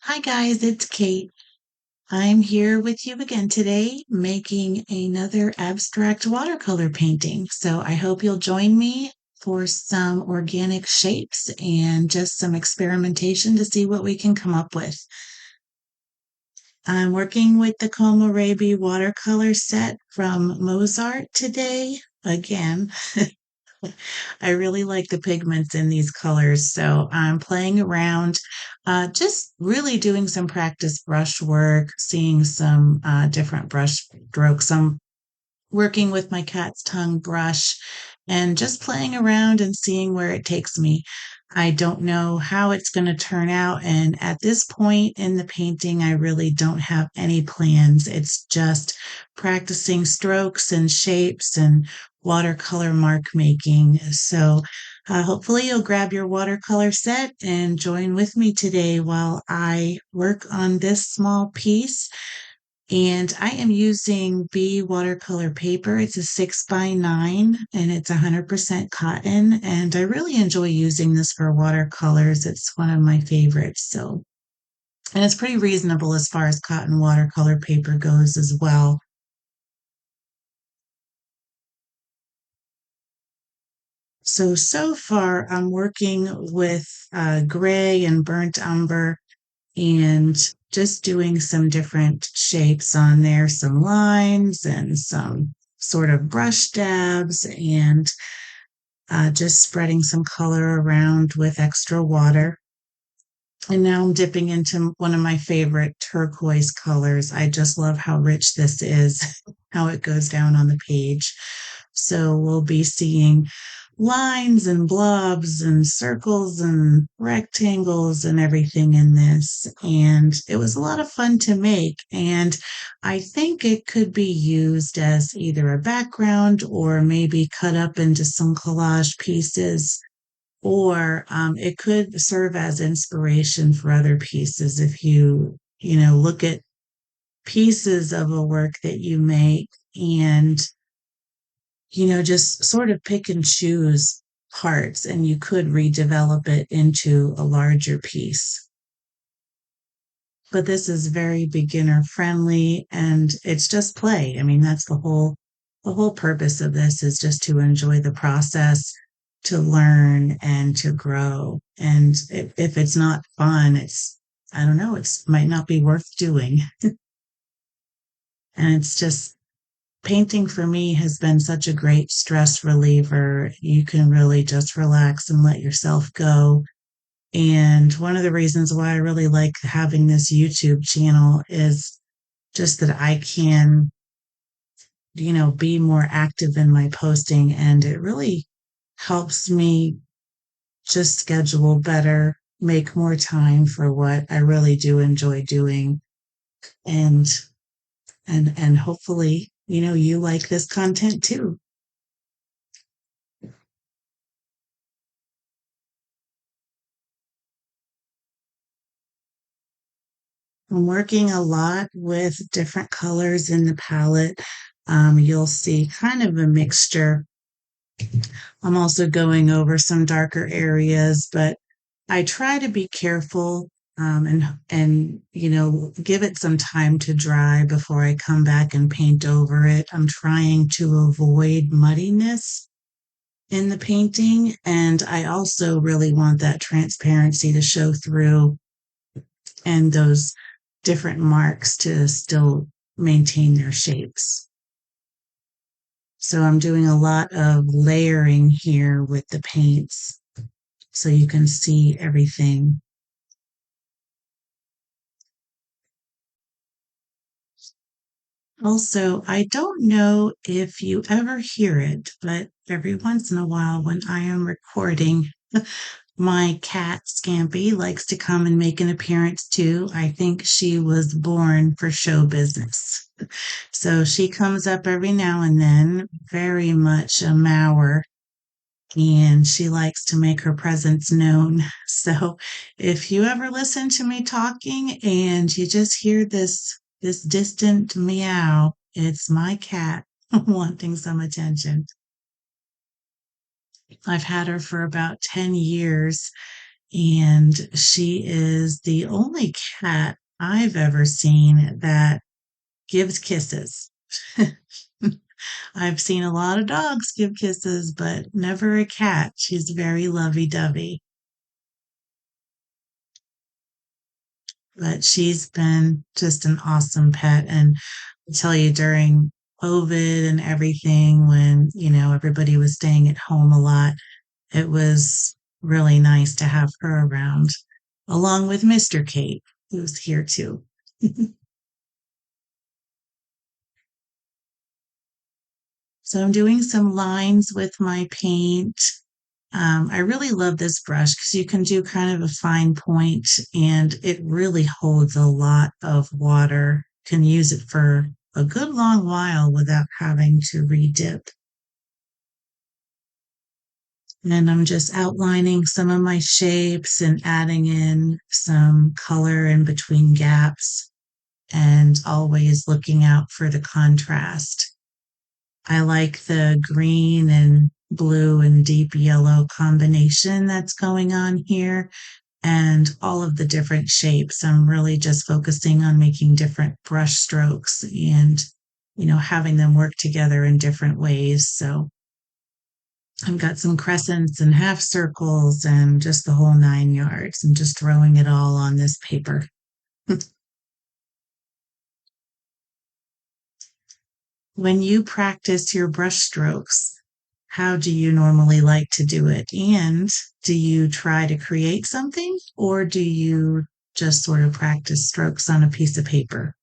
Hi guys, it's Kate. I'm here with you again today making another abstract watercolor painting. So I hope you'll join me for some organic shapes and just some experimentation to see what we can come up with. I'm working with the Komorebi watercolor set from MozArt today. Again, I really like the pigments in these colors, so I'm playing around, just really doing some practice brush work, seeing some different brush strokes. I'm working with my cat's tongue brush and just playing around and seeing where it takes me. I don't know how it's going to turn out. And at this point in the painting, I really don't have any plans. It's just practicing strokes and shapes and watercolor mark making. So hopefully you'll grab your watercolor set and join with me today while I work on this small piece. And I am using B watercolor paper. It's a 6x9 and it's 100% cotton. And I really enjoy using this for watercolors. It's one of my favorites. So, and it's pretty reasonable as far as cotton watercolor paper goes as well. So far I'm working with gray and burnt umber and just doing some different shapes on there, some lines and some sort of brush dabs, and just spreading some color around with extra water. And now I'm dipping into one of my favorite turquoise colors. I just love how rich this is, how it goes down on the page. So we'll be seeing lines and blobs and circles and rectangles and everything in this. And it was a lot of fun to make. And I think it could be used as either a background or maybe cut up into some collage pieces, or it could serve as inspiration for other pieces if you look at pieces of a work that you make and just sort of pick and choose parts, and you could redevelop it into a larger piece. But this is very beginner friendly and it's just play. I mean, that's the whole purpose of this is just to enjoy the process, to learn and to grow. And if it's not fun, I don't know, it's might not be worth doing. And it's just painting for me has been such a great stress reliever. You can really just relax and let yourself go. And one of the reasons why I really like having this YouTube channel is just that I can, be more active in my posting, and it really helps me just schedule better, make more time for what I really do enjoy doing. And and hopefully, you like this content too. I'm working a lot with different colors in the palette. You'll see kind of a mixture. I'm also going over some darker areas, but I try to be careful, and give it some time to dry before I come back and paint over it. I'm trying to avoid muddiness in the painting, and I also really want that transparency to show through and those different marks to still maintain their shapes. So I'm doing a lot of layering here with the paints so you can see everything. Also, I don't know if you ever hear it, but every once in a while when I am recording, my cat Scampy likes to come and make an appearance too. I think she was born for show business. So she comes up every now and then, very much a mower, and she likes to make her presence known. So if you ever listen to me talking and you just hear this distant meow, it's my cat wanting some attention. I've had her for about 10 years, and she is the only cat I've ever seen that gives kisses. I've seen a lot of dogs give kisses, but never a cat. She's very lovey-dovey. But she's been just an awesome pet. And I tell you, during COVID and everything, when, everybody was staying at home a lot, it was really nice to have her around, along with Mr. Kate, who's here too. So I'm doing some lines with my paint. I really love this brush because you can do kind of a fine point and it really holds a lot of water. Can use it for a good long while without having to redip. And I'm just outlining some of my shapes and adding in some color in between gaps and always looking out for the contrast. I like the green and blue and deep yellow combination that's going on here and all of the different shapes. I'm really just focusing on making different brush strokes and, having them work together in different ways. So I've got some crescents and half circles and just the whole 9 yards and just throwing it all on this paper. When you practice your brush strokes, how do you normally like to do it? And do you try to create something or do you just sort of practice strokes on a piece of paper?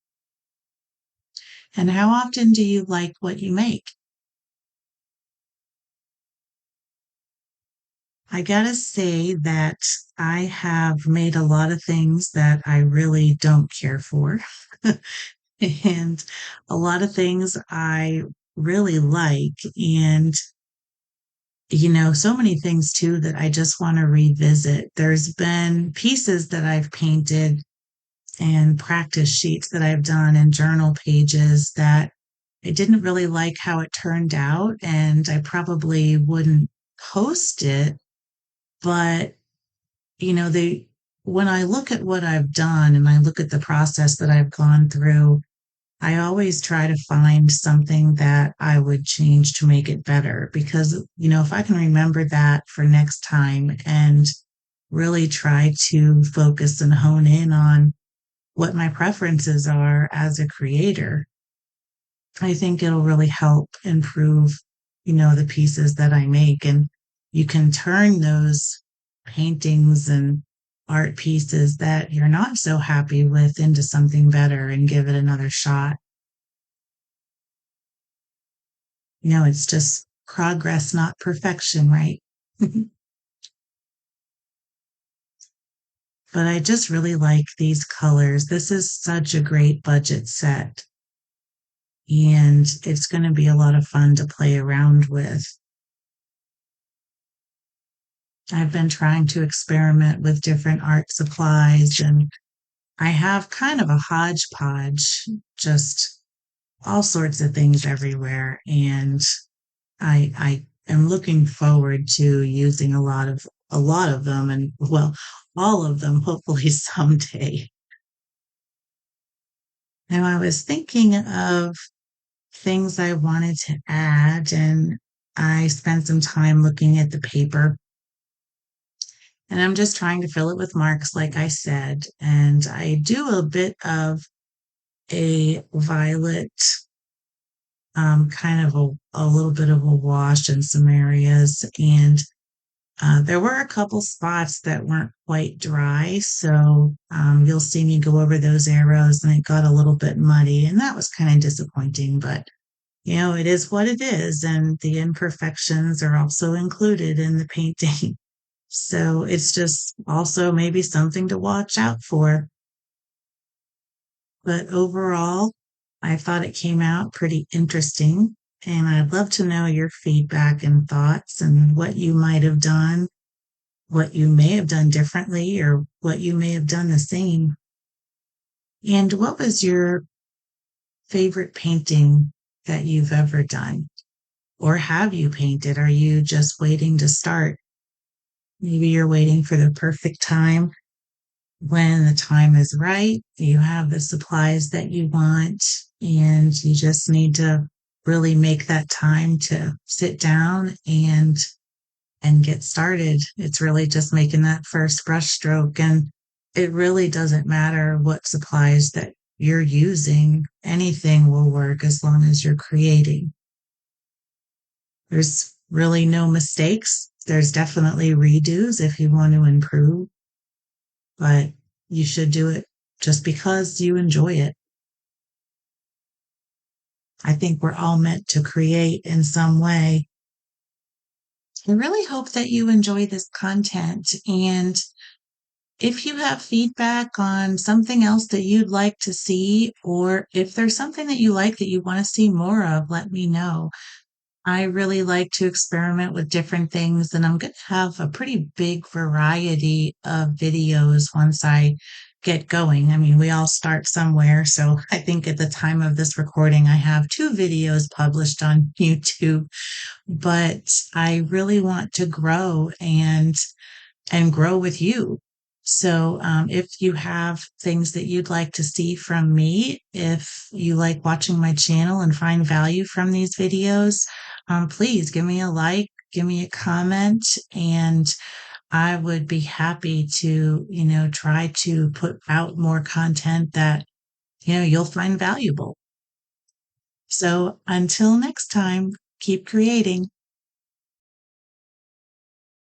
And how often do you like what you make? I gotta say that I have made a lot of things that I really don't care for. And a lot of things I really like. And, so many things too that I just want to revisit. There's been pieces that I've painted and practice sheets that I've done and journal pages that I didn't really like how it turned out. And I probably wouldn't post it. But, they, when I look at what I've done and I look at the process that I've gone through, I always try to find something that I would change to make it better because, if I can remember that for next time and really try to focus and hone in on what my preferences are as a creator, I think it'll really help improve, the pieces that I make. And you can turn those paintings and art pieces that you're not so happy with into something better and give it another shot. It's just progress, not perfection, right? But I just really like these colors. This is such a great budget set, and it's going to be a lot of fun to play around with. I've been trying to experiment with different art supplies, and I have kind of a hodgepodge, just all sorts of things everywhere. And I am looking forward to using a lot of them and well, all of them hopefully someday. Now I was thinking of things I wanted to add and I spent some time looking at the paper and I'm just trying to fill it with marks like I said and I do a bit of a violet kind of a little bit of a wash in some areas and there were a couple spots that weren't quite dry, so you'll see me go over those arrows, and it got a little bit muddy, and that was kind of disappointing. But it is what it is, and the imperfections are also included in the painting. So it's just also maybe something to watch out for. But overall, I thought it came out pretty interesting, and I'd love to know your feedback and thoughts and what you might have done what you may have done differently or what you may have done the same. And what was your favorite painting that you've ever done? Or have you painted? Are you just waiting to start? Maybe you're waiting for the perfect time. When the time is right, you have the supplies that you want, and you just need to really make that time to sit down and get started. It's really just making that first brush stroke, and it really doesn't matter what supplies that you're using. Anything will work as long as you're creating. There's really no mistakes. There's definitely redos if you want to improve, but you should do it just because you enjoy it. I think we're all meant to create in some way. I really hope that you enjoy this content. And if you have feedback on something else that you'd like to see, or if there's something that you like that you want to see more of, let me know. I really like to experiment with different things, and I'm going to have a pretty big variety of videos once I get going. I mean, we all start somewhere. So I think at the time of this recording, I have two videos published on YouTube, but I really want to grow and grow with you. So, if you have things that you'd like to see from me, if you like watching my channel and find value from these videos, please give me a like, give me a comment, and I would be happy to, try to put out more content that, you'll find valuable. So until next time, keep creating.